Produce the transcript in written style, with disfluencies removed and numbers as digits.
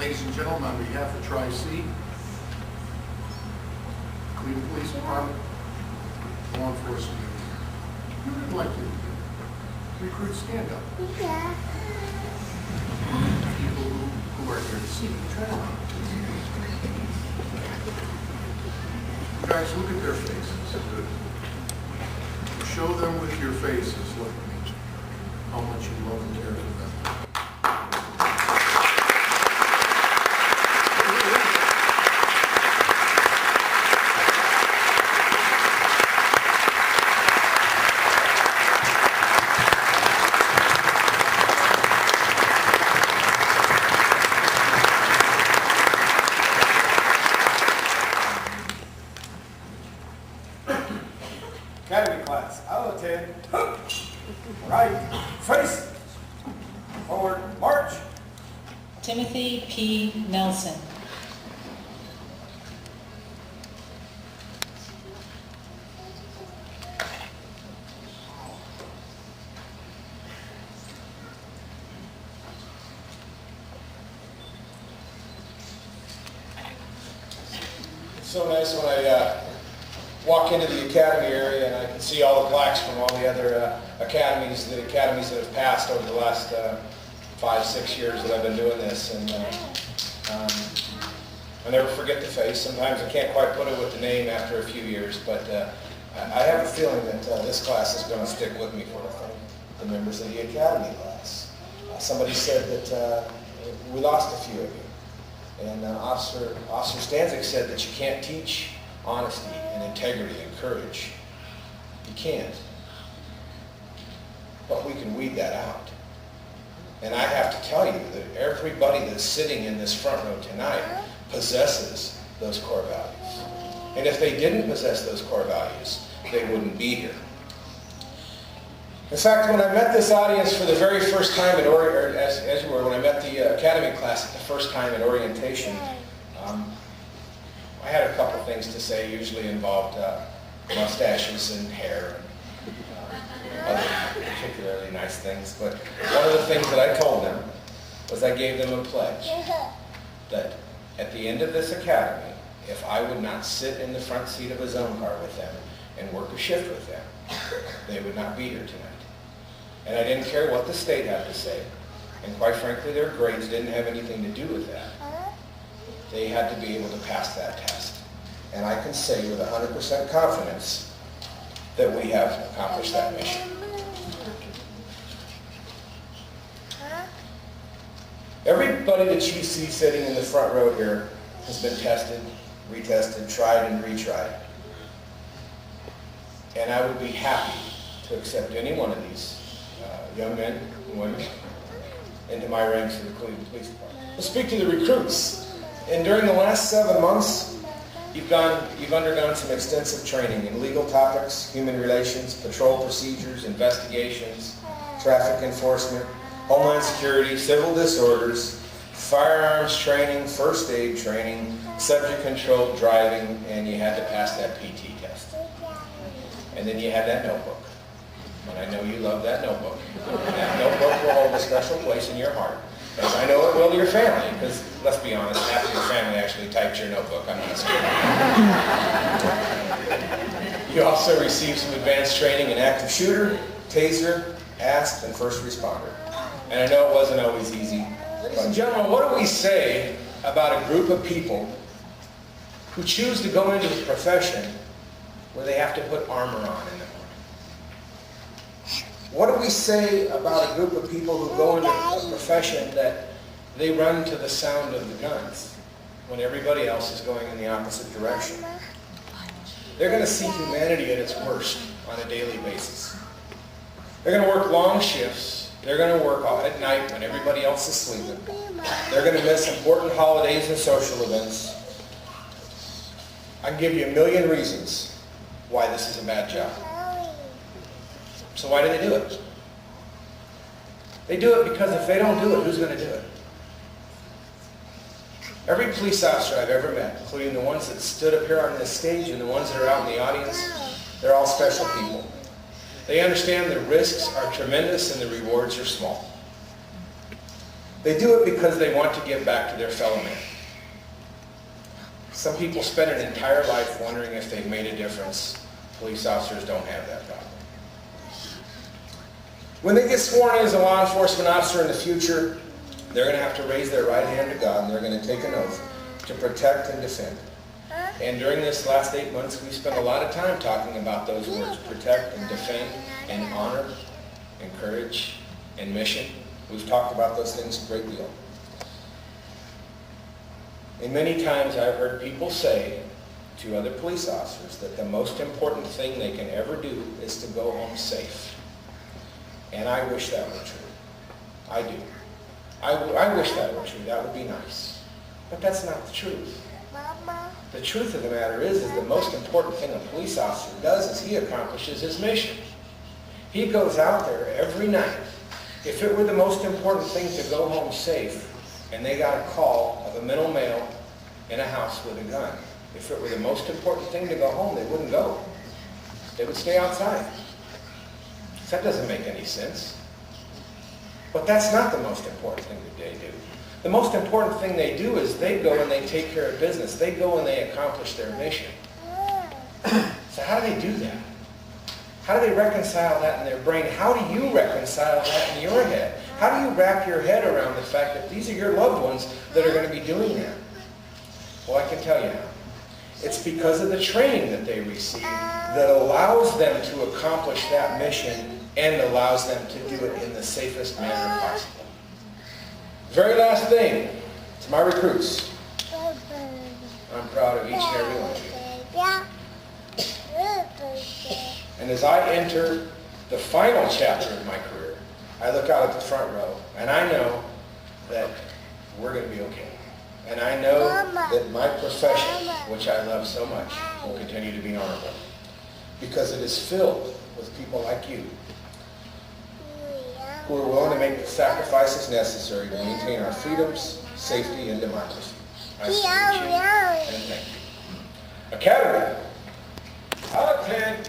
Ladies and gentlemen, on behalf of Tri-C, Cleveland Police Department, law enforcement, who would like to recruit stand up? Yeah. People who are here to see the trial. You guys, look at their faces. Show them with your faces, look, how much you love and care for them. Academy class, I'll attend. Right, face, forward, march. Timothy P. Nelson. It's so nice when I walk into the academy area and I can see all the plaques from all the other academies that have passed over the last 5-6 years that I've been doing this. And I never forget the face. Sometimes I can't quite put it with the name after a few years, but I have a feeling that this class is going to stick with me for the members of the academy class. Somebody said that we lost a few of you. And Officer Stanzik said that you can't teach honesty and integrity and courage. You can't. But we can weed that out. And I have to tell you that everybody that's sitting in this front row tonight possesses those core values. And if they didn't possess those core values, they wouldn't be here. In fact, when I met this audience for the very first time at when I met the academy class at the first time at orientation, I had a couple things to say, usually involved mustaches and hair and other particularly nice things. But one of the things that I told them was I gave them a pledge that at the end of this academy, if I would not sit in the front seat of a zone car with them and work a shift with them, they would not be here tonight. And I didn't care what the state had to say. And quite frankly, their grades didn't have anything to do with that. They had to be able to pass that test. And I can say with 100% confidence that we have accomplished that mission. Everybody that you see sitting in the front row here has been tested, retested, tried, and retried. And I would be happy to accept any one of these young men and women into my ranks of the Cleveland Police Department. Let's speak to the recruits. And during the last 7 months, you've undergone some extensive training in legal topics, human relations, patrol procedures, investigations, traffic enforcement, homeland security, civil disorders, firearms training, first aid training, subject control, driving, and you had to pass that PT test. And then you had that notebook. And I know you love that notebook. And that notebook will hold a special place in your heart. As I know it will your family, because let's be honest, half of your family actually typed your notebook. I'm not kidding. You also received some advanced training in active shooter, taser, ASP, and first responder. And I know it wasn't always easy. Ladies and gentlemen, what do we say about a group of people who choose to go into a profession where they have to put armor on in the morning? What do we say about a group of people who go into a profession that they run to the sound of the guns when everybody else is going in the opposite direction? They're going to see humanity at its worst on a daily basis. They're going to work long shifts. They're going to work at night when everybody else is sleeping. They're going to miss important holidays and social events. I can give you a million reasons why this is a bad job. So why do they do it? They do it because if they don't do it, who's going to do it? Every police officer I've ever met, including the ones that stood up here on this stage and the ones that are out in the audience, they're all special people. They understand the risks are tremendous and the rewards are small. They do it because they want to give back to their fellow man. Some people spend an entire life wondering if they've made a difference. Police officers don't have that problem. When they get sworn in as a law enforcement officer in the future, they're going to have to raise their right hand to God, and they're going to take an oath to protect and defend. And during this last 8 months, we spent a lot of time talking about those words: protect and defend, and honor, encourage, and mission. We've talked about those things a great deal. And many times I've heard people say to other police officers that the most important thing they can ever do is to go home safe. And I wish that were true. I do. I wish that were true. That would be nice. But that's not the truth. The truth of the matter is the most important thing a police officer does is he accomplishes his mission. He goes out there every night. If it were the most important thing to go home safe, and they got a call of a mental male in a house with a gun, if it were the most important thing to go home, they wouldn't go. They would stay outside. That doesn't make any sense. But that's not the most important thing that they do. The most important thing they do is they go and they take care of business. They go and they accomplish their mission. So how do they do that? How do they reconcile that in their brain? How do you reconcile that in your head? How do you wrap your head around the fact that these are your loved ones that are going to be doing that? Well, I can tell you how. It's because of the training that they receive that allows them to accomplish that mission and allows them to do it in the safest manner possible. Very last thing, to my recruits. I'm proud of each and every one of you. And as I enter the final chapter of my career, I look out at the front row, and I know that we're going to be okay. And I know that my profession, which I love so much, will continue to be honorable. Because it is filled with people like you who are willing to make the sacrifices necessary to maintain our freedoms, safety, and democracy. I salute you and thank you. Academy, out of 10.